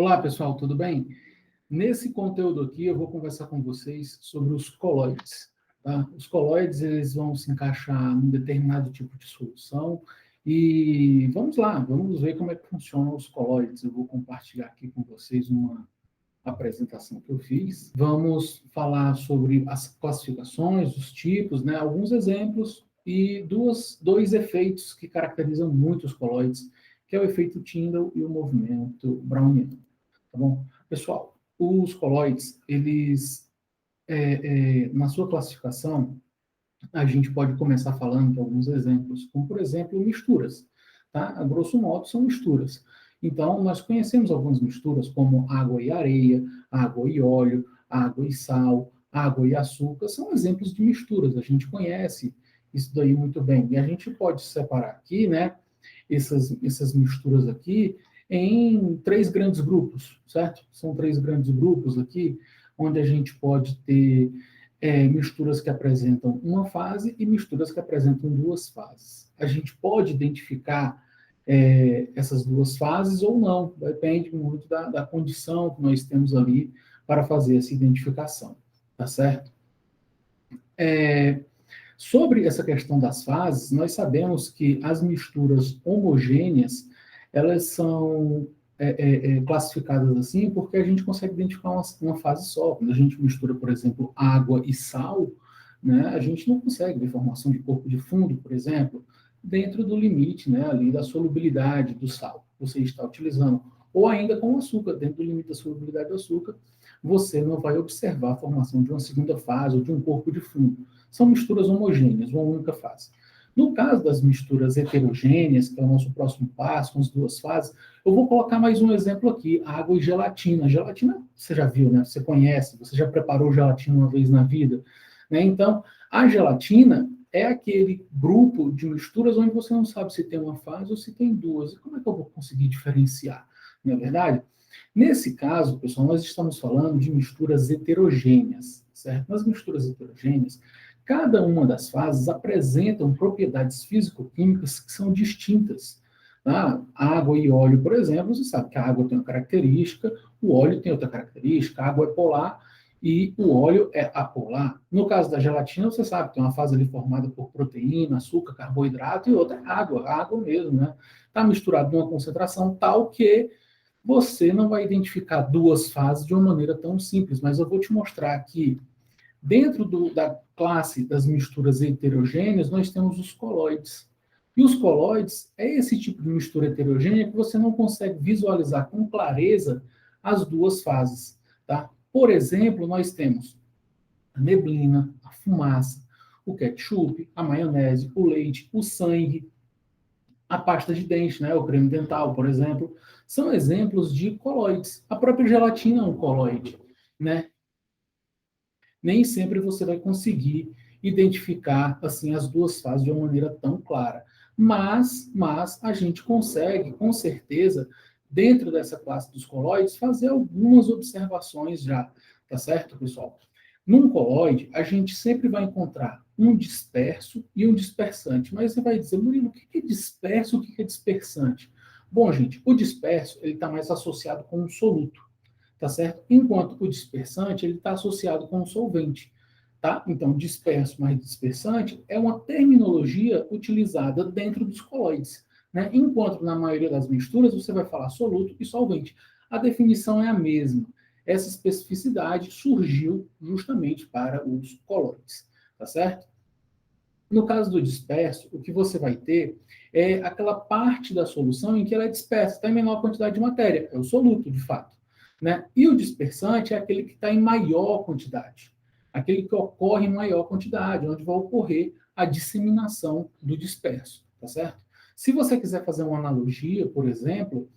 Olá, pessoal, tudo bem? Nesse conteúdo aqui, eu vou conversar com vocês sobre os coloides. Tá? Os coloides, eles vão se encaixar num determinado tipo de solução e vamos lá, vamos ver como é que funcionam os coloides. Eu vou compartilhar aqui com vocês uma apresentação que eu fiz. Vamos falar sobre as classificações, os tipos, né, alguns exemplos e dois efeitos que caracterizam muito os coloides, que é o efeito Tyndall e o movimento browniano. Tá bom? Pessoal, os coloides, eles, na sua classificação, a gente pode começar falando de alguns exemplos, como, por exemplo, misturas. Tá? A grosso modo, são misturas. Então, nós conhecemos algumas misturas, como água e areia, água e óleo, água e sal, água e açúcar, são exemplos de misturas. A gente conhece isso daí muito bem. E a gente pode separar aqui, né, essas misturas aqui em três grandes grupos, certo? São três grandes grupos aqui, onde a gente pode ter misturas que apresentam uma fase e misturas que apresentam duas fases. A gente pode identificar essas duas fases ou não, depende muito da condição que nós temos ali para fazer essa identificação, tá certo? Sobre essa questão das fases, nós sabemos que as misturas homogêneas, elas são classificadas assim porque a gente consegue identificar uma fase só. Quando a gente mistura, por exemplo, água e sal, né, a gente não consegue ver formação de corpo de fundo, por exemplo, dentro do limite, né, ali da solubilidade do sal que você está utilizando. Ou ainda com o açúcar, dentro do limite da solubilidade do açúcar, você não vai observar a formação de uma segunda fase ou de um corpo de fundo. São misturas homogêneas, uma única fase. No caso das misturas heterogêneas, que é o nosso próximo passo, com as duas fases, eu vou colocar mais um exemplo aqui, água e gelatina. Gelatina, você já viu, né? Você conhece, você já preparou gelatina uma vez na vida. Né? Então, a gelatina é aquele grupo de misturas onde você não sabe se tem uma fase ou se tem duas. E como é que eu vou conseguir diferenciar? Não é verdade? Nesse caso, pessoal, nós estamos falando de misturas heterogêneas, certo? Nas misturas heterogêneas, cada uma das fases apresentam propriedades físico-químicas que são distintas. Tá? Água e óleo, por exemplo, você sabe que a água tem uma característica, o óleo tem outra característica, a água é polar e o óleo é apolar. No caso da gelatina, você sabe que tem uma fase ali formada por proteína, açúcar, carboidrato e outra é água mesmo, né? Está misturado numa concentração tal que você não vai identificar duas fases de uma maneira tão simples, mas eu vou te mostrar que dentro da classe das misturas heterogêneas, nós temos os coloides. E os coloides é esse tipo de mistura heterogênea que você não consegue visualizar com clareza as duas fases. Tá? Por exemplo, nós temos a neblina, a fumaça, o ketchup, a maionese, o leite, o sangue, a pasta de dente, né, o creme dental, por exemplo, são exemplos de coloides. A própria gelatina é um coloide, né? Nem sempre você vai conseguir identificar assim as duas fases de uma maneira tão clara, mas a gente consegue, com certeza, dentro dessa classe dos coloides, fazer algumas observações já, tá certo, pessoal? Num coloide, a gente sempre vai encontrar um disperso e um dispersante. Mas você vai dizer, Murilo, o que é disperso e o que é dispersante? Bom, gente, o disperso ele está mais associado com o soluto, tá certo? Enquanto o dispersante ele está associado com o solvente, tá? Então, disperso mais dispersante é uma terminologia utilizada dentro dos coloides, né? Enquanto na maioria das misturas você vai falar soluto e solvente. A definição é a mesma. Essa especificidade surgiu justamente para os coloides, tá certo? No caso do disperso, o que você vai ter é aquela parte da solução em que ela é dispersa, está em menor quantidade de matéria, é o soluto, de fato. Né? E o dispersante é aquele que está em maior quantidade, aquele que ocorre em maior quantidade, onde vai ocorrer a disseminação do disperso, tá certo? Se você quiser fazer uma analogia, por exemplo,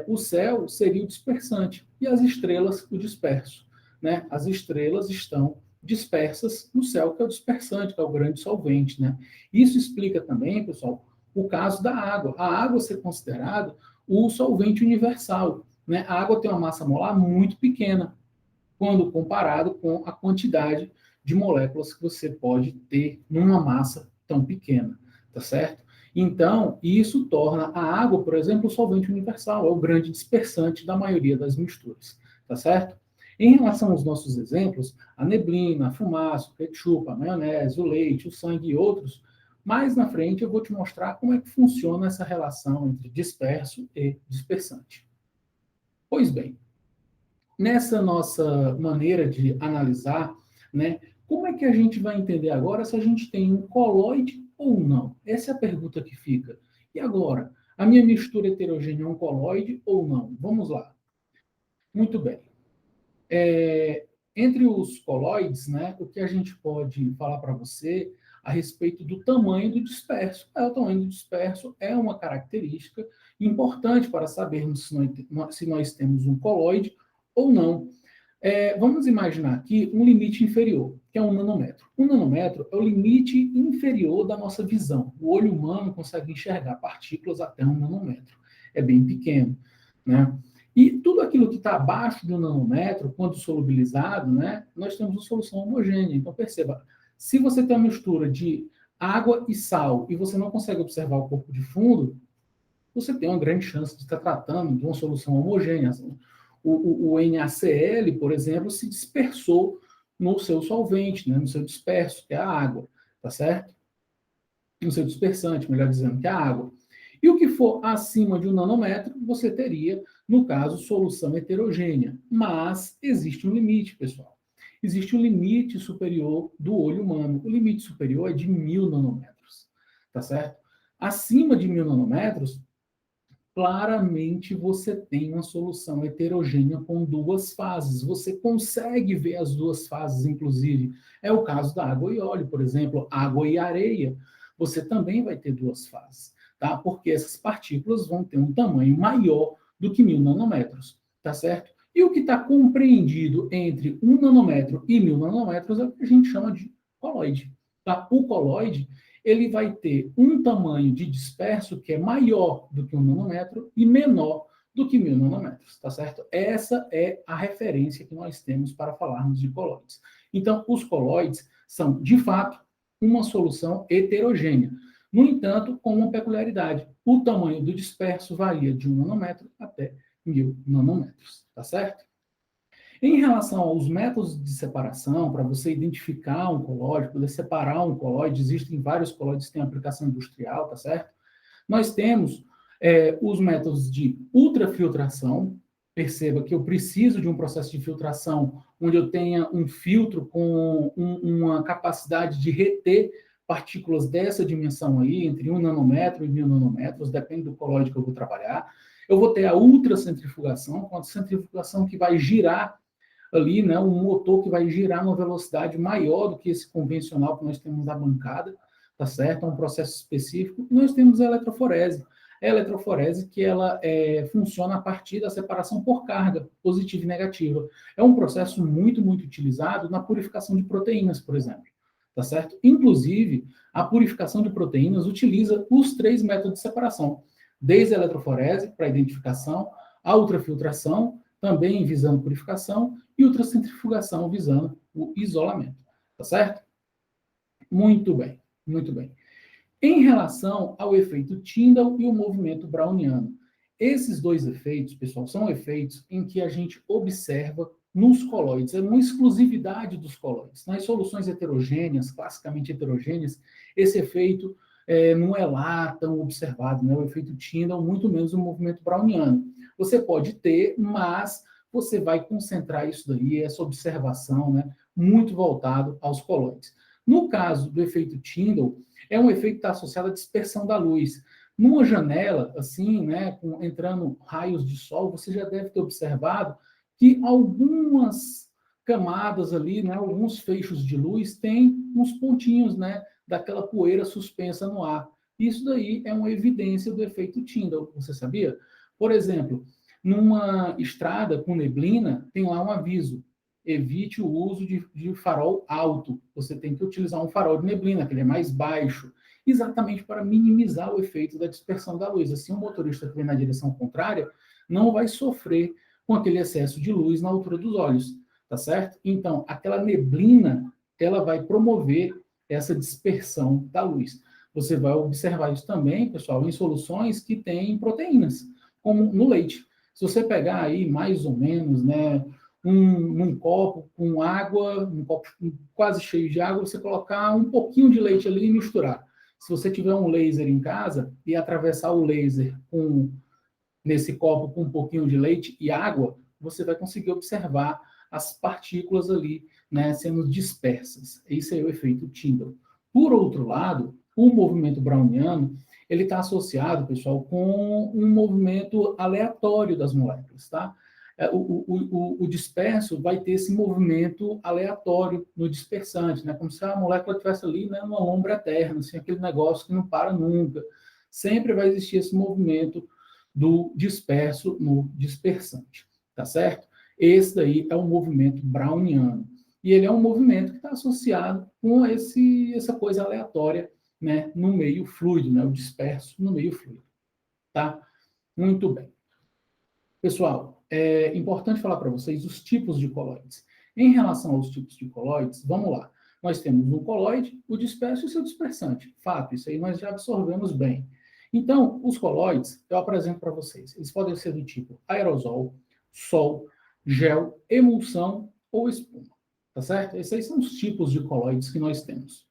o céu seria o dispersante e as estrelas o disperso. Né? As estrelas estão dispersas no céu, que é o dispersante, que é o grande solvente. Né? Isso explica também, pessoal, o caso da água. A água ser considerada o solvente universal. Né? A água tem uma massa molar muito pequena, quando comparado com a quantidade de moléculas que você pode ter numa massa tão pequena, tá certo? Então, isso torna a água, por exemplo, o solvente universal, é o grande dispersante da maioria das misturas, tá certo? Em relação aos nossos exemplos, a neblina, a fumaça, o ketchup, a maionese, o leite, o sangue e outros, mais na frente eu vou te mostrar como é que funciona essa relação entre disperso e dispersante. Pois bem, nessa nossa maneira de analisar, né, como é que a gente vai entender agora se a gente tem um coloide ou não? Essa é a pergunta que fica. E agora, a minha mistura heterogênea é um coloide ou não? Vamos lá. Muito bem. Entre os coloides, né, o que a gente pode falar para você a respeito do tamanho do disperso? O tamanho do disperso é uma característica importante para sabermos se nós temos um coloide ou não. Vamos imaginar aqui um limite inferior, que é 1 nanômetro. 1 nanômetro é o limite inferior da nossa visão. O olho humano consegue enxergar partículas até 1 nanômetro. É bem pequeno, né? E tudo aquilo que está abaixo de 1 nanômetro, quando solubilizado, né, nós temos uma solução homogênea. Então, perceba, se você tem uma mistura de água e sal e você não consegue observar o corpo de fundo, você tem uma grande chance de estar tratando de uma solução homogênea. O NaCl, por exemplo, se dispersou no seu solvente, né, no seu disperso, que é a água, tá certo? No seu dispersante, melhor dizendo, que é a água. E o que for acima de 1 nanômetro, você teria, no caso, solução heterogênea. Mas existe um limite, pessoal. Existe um limite superior do olho humano. O limite superior é de 1.000 nanômetros, tá certo? Acima de 1.000 nanômetros, claramente você tem uma solução heterogênea com duas fases. Você consegue ver as duas fases, inclusive. É o caso da água e óleo, por exemplo, água e areia. Você também vai ter duas fases, tá? Porque essas partículas vão ter um tamanho maior do que 1.000 nanômetros, tá certo? E o que está compreendido entre 1 nanômetro e 1.000 nanômetros é o que a gente chama de coloide, tá? O coloide, ele vai ter um tamanho de disperso que é maior do que 1 nanômetro e menor do que 1.000 nanômetros, tá certo? Essa é a referência que nós temos para falarmos de coloides. Então, os coloides são, de fato, uma solução heterogênea. No entanto, com uma peculiaridade, o tamanho do disperso varia de 1 nanômetro até 1.000 nanômetros, tá certo? Em relação aos métodos de separação, para você identificar um colóide, poder separar um colóide, existem vários colóides que têm aplicação industrial, tá certo? Nós temos os métodos de ultrafiltração. Perceba que eu preciso de um processo de filtração onde eu tenha um filtro com uma capacidade de reter partículas dessa dimensão aí, entre 1 nanômetro e 1.000 nanômetros, depende do colóide que eu vou trabalhar. Eu vou ter a ultracentrifugação, com a centrifugação que vai girar ali, né, um motor que vai girar numa velocidade maior do que esse convencional que nós temos na bancada, tá certo? É um processo específico. E nós temos a eletroforese. A eletroforese que ela funciona a partir da separação por carga, positiva e negativa. É um processo muito, muito utilizado na purificação de proteínas, por exemplo, tá certo? Inclusive, a purificação de proteínas utiliza os 3 métodos de separação, desde a eletroforese, para identificação, a ultrafiltração, também visando purificação, e ultracentrifugação visando o isolamento. Tá certo? Muito bem, muito bem. Em relação ao efeito Tyndall e o movimento browniano, esses dois efeitos, pessoal, são efeitos em que a gente observa nos coloides, é uma exclusividade dos coloides. Nas soluções heterogêneas, classicamente heterogêneas, esse efeito não é lá tão observado, né? O efeito Tyndall, muito menos o movimento browniano. Você pode ter, mas você vai concentrar isso daí, essa observação, né, muito voltado aos coloides. No caso do efeito Tyndall, é um efeito que está associado à dispersão da luz. Numa janela, assim, né, entrando raios de sol, você já deve ter observado que algumas camadas ali, né, alguns feixes de luz têm uns pontinhos, né, daquela poeira suspensa no ar. Isso daí é uma evidência do efeito Tyndall, você sabia? Por exemplo, numa estrada com neblina, tem lá um aviso: evite o uso de farol alto. Você tem que utilizar um farol de neblina, que ele é mais baixo, exatamente para minimizar o efeito da dispersão da luz. Assim, o motorista que vem na direção contrária não vai sofrer com aquele excesso de luz na altura dos olhos, tá certo? Então, aquela neblina, ela vai promover essa dispersão da luz. Você vai observar isso também, pessoal, em soluções que têm proteínas, como no leite. Se você pegar aí mais ou menos, né, um copo com água, um copo quase cheio de água, você colocar um pouquinho de leite ali e misturar. Se você tiver um laser em casa e atravessar o laser nesse copo com um pouquinho de leite e água, você vai conseguir observar as partículas ali, né, sendo dispersas. Esse é o efeito Tyndall. Por outro lado, o movimento browniano, ele está associado, pessoal, com um movimento aleatório das moléculas, tá? O disperso vai ter esse movimento aleatório no dispersante, né? Como se a molécula estivesse ali, né, numa lombra eterna, assim, aquele negócio que não para nunca. Sempre vai existir esse movimento do disperso no dispersante, tá certo? Esse daí é o movimento browniano. E ele é um movimento que está associado com essa coisa aleatória, né, no meio fluido, né, o disperso no meio fluido, tá? Muito bem. Pessoal, é importante falar para vocês os tipos de coloides. Em relação aos tipos de coloides, vamos lá. Nós temos um coloide, o disperso e o seu dispersante. Fato, isso aí nós já absorvemos bem. Então, os coloides, eu apresento para vocês. Eles podem ser do tipo aerosol, sol, gel, emulsão ou espuma. Tá certo? Esses aí são os tipos de coloides que nós temos.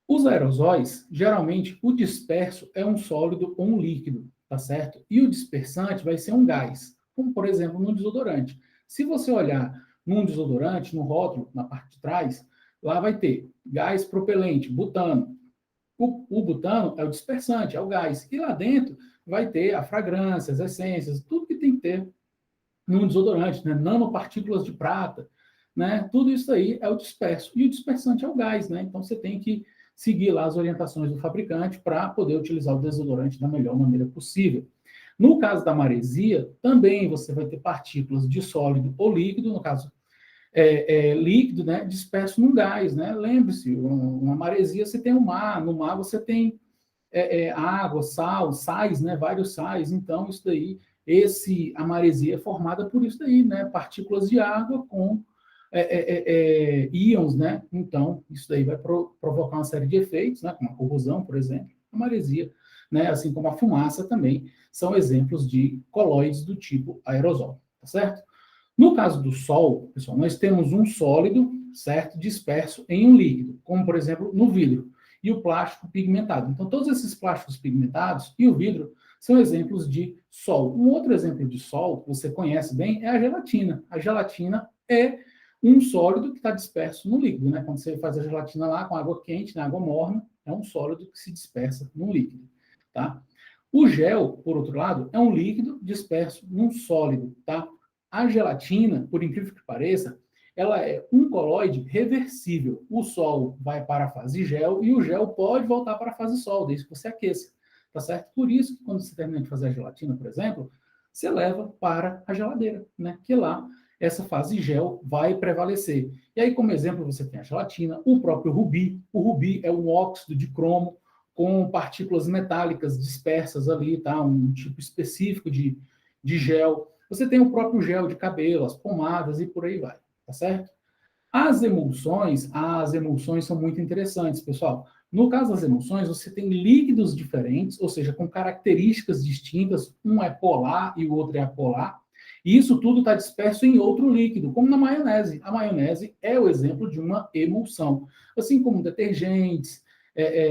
Os aerosóis, geralmente, o disperso é um sólido ou um líquido, tá certo? E o dispersante vai ser um gás, como, por exemplo, no desodorante. Se você olhar num desodorante, no rótulo, na parte de trás, lá vai ter gás propelente, butano. O butano é o dispersante, é o gás. E lá dentro vai ter a fragrância, as essências, tudo que tem que ter num desodorante, né? Nanopartículas de prata, né? Tudo isso aí é o disperso. E o dispersante é o gás, né? Então você tem que seguir lá as orientações do fabricante para poder utilizar o desodorante da melhor maneira possível. No caso da maresia, também você vai ter partículas de sólido ou líquido, no caso líquido, né, disperso num gás, né? Lembre-se, uma maresia você tem o mar, no mar você tem água, sal, sais, né, vários sais, então isso daí, a maresia é formada por isso daí, né, partículas de água com íons, né, então isso daí vai provocar uma série de efeitos, né, como a corrosão, por exemplo, a maresia, né, assim como a fumaça também, são exemplos de coloides do tipo aerosol, tá certo? No caso do Sol, pessoal, nós temos um sólido, certo, disperso em um líquido, como, por exemplo, no vidro, e o plástico pigmentado. Então, todos esses plásticos pigmentados e o vidro são exemplos de Sol. Um outro exemplo de Sol, que você conhece bem, é a gelatina. A gelatina é um sólido que está disperso no líquido, né? Quando você faz a gelatina lá com água quente, na água morna, é um sólido que se dispersa num líquido, tá? O gel, por outro lado, é um líquido disperso num sólido, tá? A gelatina, por incrível que pareça, ela é um coloide reversível. O sol vai para a fase gel e o gel pode voltar para a fase sol, desde que você aqueça. Tá certo? Por isso que quando você termina de fazer a gelatina, por exemplo, você leva para a geladeira, né? Que lá essa fase gel vai prevalecer. E aí, como exemplo, você tem a gelatina, o próprio rubi. O rubi é um óxido de cromo com partículas metálicas dispersas ali, tá? Um tipo específico de gel. Você tem o próprio gel de cabelo, as pomadas e por aí vai, tá certo? As emulsões são muito interessantes, pessoal. No caso das emulsões, você tem líquidos diferentes, ou seja, com características distintas, um é polar e o outro é apolar, e isso tudo está disperso em outro líquido, como na maionese. A maionese é o exemplo de uma emulsão, assim como detergentes,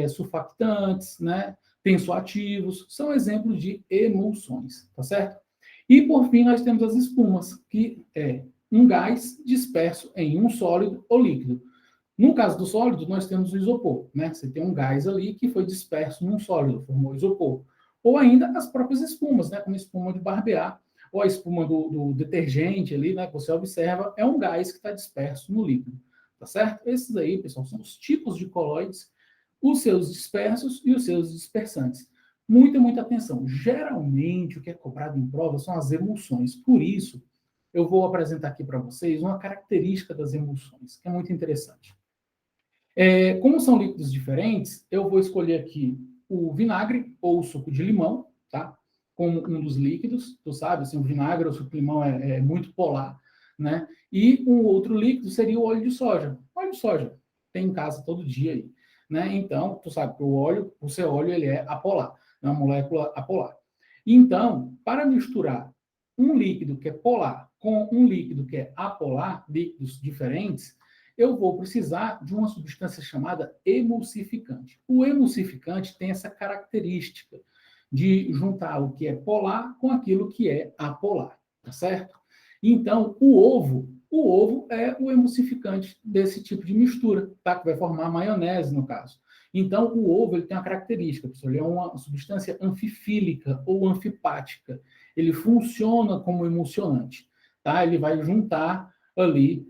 surfactantes, né, tensoativos, são exemplos de emulsões, tá certo? E, por fim, nós temos as espumas, que é um gás disperso em um sólido ou líquido. No caso do sólido, nós temos o isopor, né? Você tem um gás ali que foi disperso num sólido, formou isopor. Ou ainda as próprias espumas, né? Como a espuma de barbear, ou a espuma do detergente ali, né? Que você observa, é um gás que está disperso no líquido, tá certo? Esses aí, pessoal, são os tipos de coloides, os seus dispersos e os seus dispersantes. Muita atenção. Geralmente, o que é cobrado em prova são as emulsões. Por isso, eu vou apresentar aqui para vocês uma característica das emulsões, que é muito interessante. Como são líquidos diferentes, eu vou escolher aqui o vinagre ou o suco de limão, tá? Como um dos líquidos, tu sabe, assim, o vinagre ou o suco de limão é muito polar, né? E um outro líquido seria o óleo de soja. Óleo de soja, tem em casa todo dia aí. né? Então, tu sabe que o seu óleo, ele é apolar, é uma molécula apolar. Então, para misturar um líquido que é polar com um líquido que é apolar, líquidos diferentes, eu vou precisar de uma substância chamada emulsificante. O emulsificante tem essa característica de juntar o que é polar com aquilo que é apolar, tá certo? Então, o ovo é o emulsificante desse tipo de mistura, tá? Que vai formar maionese, no caso. Então, o ovo ele tem uma característica, pessoal, ele é uma substância anfifílica ou anfipática. Ele funciona como emulsionante, tá? Ele vai juntar ali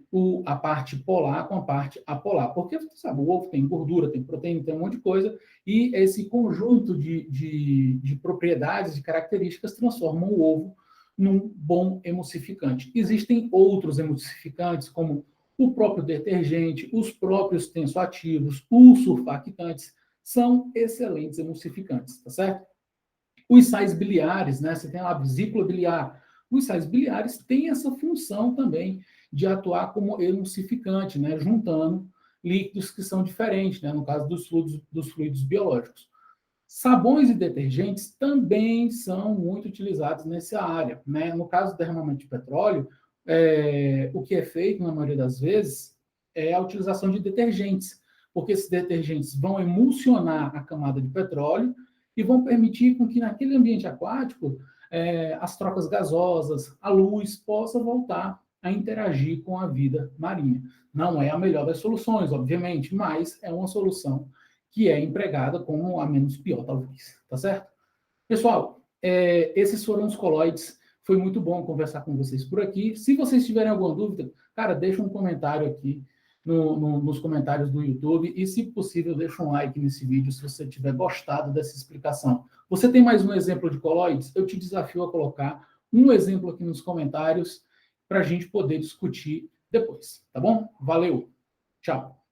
a parte polar com a parte apolar. Porque, você sabe, o ovo tem gordura, tem proteína, tem um monte de coisa, e esse conjunto de propriedades, de características, transformam o ovo num bom emulsificante. Existem outros emulsificantes, como o próprio detergente, os próprios tensoativos, os surfactantes, são excelentes emulsificantes, tá certo? Os sais biliares, né? Você tem lá a vesícula biliar. Os sais biliares têm essa função também de atuar como emulsificante, né? Juntando líquidos que são diferentes, né? No caso dos fluidos biológicos. Sabões e detergentes também são muito utilizados nessa área, né? No caso do derramamento de petróleo, o que é feito, na maioria das vezes, é a utilização de detergentes, porque esses detergentes vão emulsionar a camada de petróleo e vão permitir com que naquele ambiente aquático as trocas gasosas, a luz possa voltar a interagir com a vida marinha. Não é a melhor das soluções, obviamente, mas é uma solução que é empregada como a menos pior, talvez. Tá certo? Pessoal, esses foram os colóides. Foi muito bom conversar com vocês por aqui. Se vocês tiverem alguma dúvida, cara, deixa um comentário aqui nos comentários do YouTube e, se possível, deixa um like nesse vídeo se você tiver gostado dessa explicação. Você tem mais um exemplo de colóides? Eu te desafio a colocar um exemplo aqui nos comentários para a gente poder discutir depois, tá bom? Valeu! Tchau!